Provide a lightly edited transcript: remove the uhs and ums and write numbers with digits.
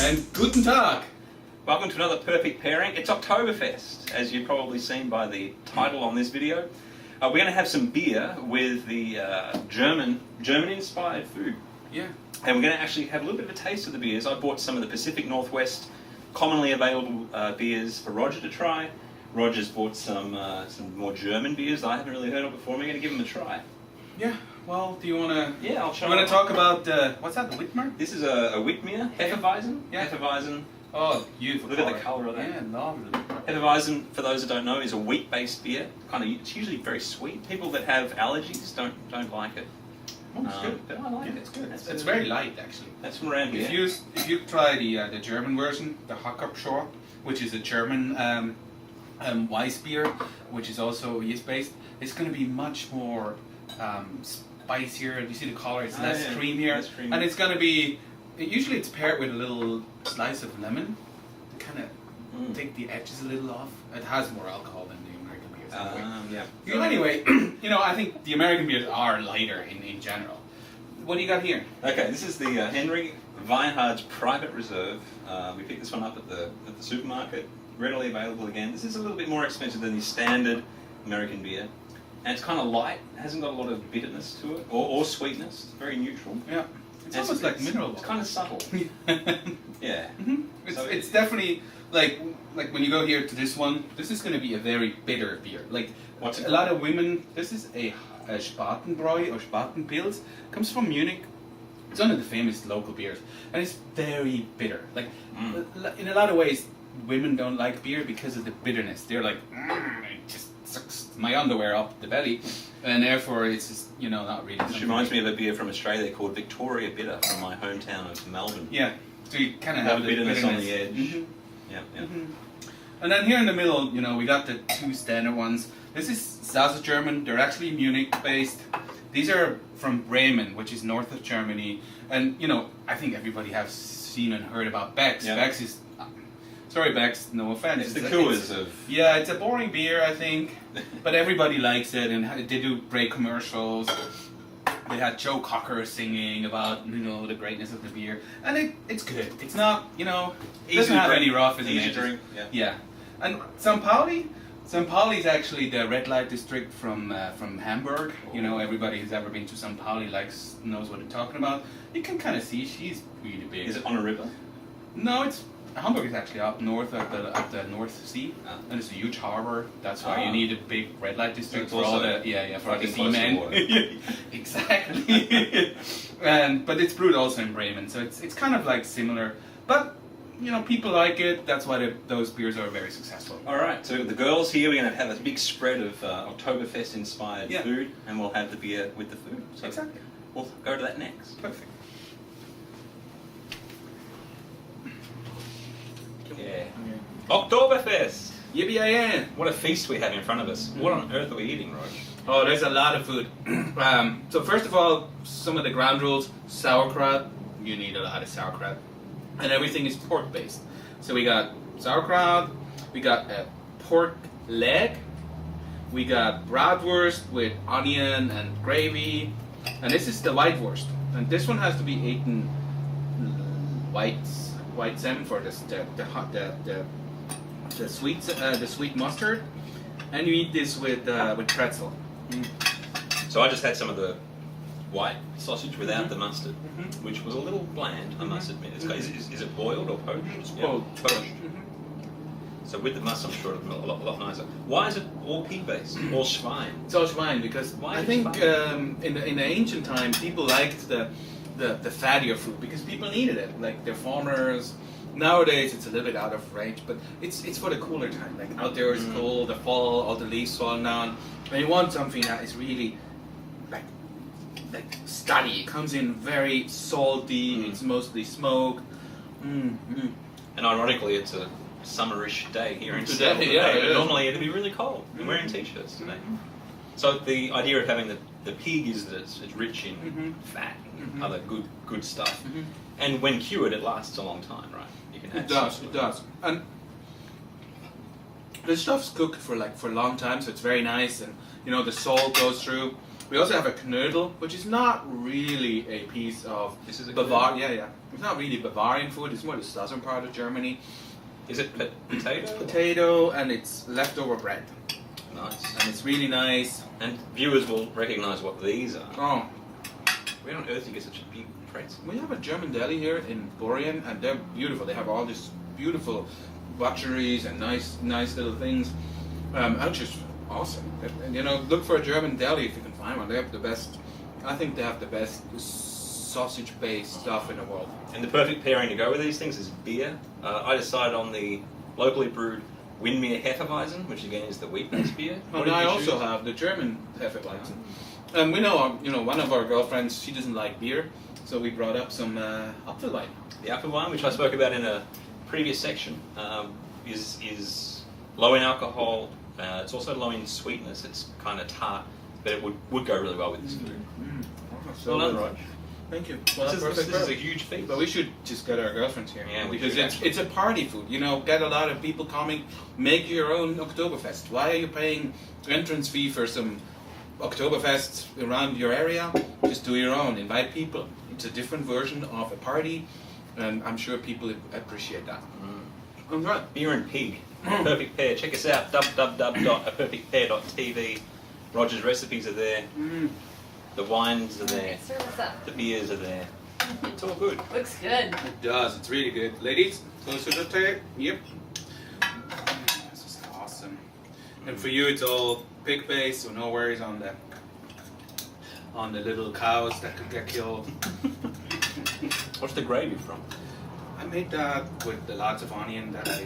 And guten Tag! Welcome to another perfect pairing. It's Oktoberfest, as you've probably seen by the title on this video. We're going to have some beer with the German-inspired food. Yeah. And we're going to actually have a little bit of a taste of the beers. I bought some of the Pacific Northwest commonly available beers for Roger to try. Roger's bought some more German beers that I haven't really heard of before. We're going to give them a try. Yeah. Well, do you want to? Yeah, I'll show you. Want to talk about what's that? The Whitmer? This is a Whitmer Hefeweizen. Yeah. Hefeweizen. Oh, beautiful! Look at the colour of that. Yeah, lovely. Hefeweizen, for those that don't know, is a wheat-based beer. It's usually very sweet. People that have allergies don't like it. Oh, it's good. But I like it. It's good. It's very light, actually. That's from around here. If you try the German version, the Hackabschor, which is a German Weiss beer, which is also yeast-based, it's going to be much more spicier. You see the color; it's less creamier, and it's going to be. Usually, it's paired with a little slice of lemon to kind of take the edges a little off. It has more alcohol than the American beers. So anyway, I think the American beers are lighter in general. What do you got here? Okay, this is the Henry Weinhard's Private Reserve. We picked this one up at the supermarket, readily available again. This is a little bit more expensive than the standard American beer. And it's kind of light, it hasn't got a lot of bitterness to it, or sweetness. It's very neutral. Yeah. It's almost like mineral water. It's kind of subtle. Yeah. Mm-hmm. It's definitely like when you go here to this one. This is going to be a very bitter beer. Like what's it a lot of women. This is a Spatenbräu or Spatenpils. Comes from Munich. It's one of the famous local beers, and it's very bitter. Like in a lot of ways, women don't like beer because of the bitterness. They're like, it just sucks my underwear up the belly. And therefore, it's just, not really. This reminds me of a beer from Australia called Victoria Bitter from my hometown of Melbourne. Yeah, so you kind of have the bitterness on the edge. Mm-hmm. Yeah. Mm-hmm. And then here in the middle, we got the two standard ones. This is Sasse German. They're actually Munich-based. These are from Bremen, which is north of Germany. And, I think everybody has seen and heard about Beck's. Yeah. Beck's is... Sorry, Beck's, no offense. It's the Coors of... Yeah, it's a boring beer, I think. But everybody likes it, and they do great commercials. They had Joe Cocker singing about, the greatness of the beer. And it's good. It's not, it doesn't have any rough in it. Easy to drink, yeah. And St. Pauli is actually the red light district from Hamburg. Everybody who's ever been to St. Pauli knows what they're talking about. You can kind of see she's really big. Is it on a river? No, Hamburg is actually up north at the North Sea, and it's a huge harbor. That's why you need a big red light district for all the for the seamen. Exactly. But it's brewed also in Bremen, so it's kind of like similar. But people like it. That's why those beers are very successful. All right. So the girls here, we're going to have a big spread of Oktoberfest inspired food, and we'll have the beer with the food. So exactly. We'll go to that next. Perfect. Yeah. Oktoberfest! Yippee-yi-yi! What a feast we have in front of us. What on earth are we eating, Rog? Oh, there's a lot of food. So first of all, some of the ground rules. Sauerkraut. You need a lot of sauerkraut. And everything is pork-based. So we got sauerkraut, we got a pork leg, we got bratwurst with onion and gravy, and this is the whitewurst. And this one has to be eaten white salmon for the sweet mustard, and you eat this with pretzel. So I just had some of the white sausage without the mustard, which was a little bland, I must admit. Is it boiled or poached? It's poached. So with the mustard, I'm sure it'll be a lot nicer. Why is it all pig-based? All Schwein? It's all Schwein because I think in the ancient times people liked the fattier food because people needed it, like they're farmers. Nowadays it's a little bit out of range, but it's for the cooler time. Like out there it's cold, the fall, all the leaves falling down, and you want something that is really like steady. It comes in very salty. It's mostly smoked. And ironically, it's a summerish day here in Seattle today. Normally it'd be really cold. We're wearing t-shirts today. So the idea of having the pig is that it's rich in fat and other good stuff. And when cured, it lasts a long time, right? You can add it does. And the stuff's cooked for a long time, so it's very nice, and the salt goes through. We also have a knödel, which is not really a piece of This is a Bavarian. Yeah, yeah. It's not really Bavarian food. It's more the southern part of Germany. Is it potato? Potato, and it's leftover bread, Nice. and it's really nice. And viewers will recognise what these are. Oh, Where on earth do you get such a big pretzel? we have a German deli here in Borien, and they're beautiful. They have all these beautiful butcheries and nice little things. It's just awesome. And, you know, look for a German deli if you can find one. They have the best. I think they have the best sausage-based stuff in the world. And the perfect pairing to go with these things is beer. I decided on the locally brewed Windmeer Hefeweizen, which again is the wheat-based beer. What And did I you also choose? have the German Hefeweizen. And we know, one of our girlfriends, she doesn't like beer, so we brought up some Apfelwein. The Apfelwein, which I spoke about in a previous section, is low in alcohol. It's also low in sweetness. It's kind of tart, but it would go really well with this food. So Well done, good. Raj. Thank you. This is a perfect. huge feat. But we should just get our girlfriends here. Yeah, we because should it's a party food. Get a lot of people coming. Make your own Oktoberfest. Why are you paying entrance fee for some Oktoberfest around your area? Just do your own. Invite people. It's a different version of a party, and I'm sure people appreciate that. All right. Beer and pig, a perfect pair. Check us out, www.aperfectpair.tv. Roger's recipes are there. The wines are there. Serve us up. The beers are there. It's all good. Looks good. It does. It's really good. Ladies, closer to the tape. Yep. This is awesome. And for you, it's all pig based, so no worries on the little cows that could get killed. What's the gravy from? I made that with lots of onion that I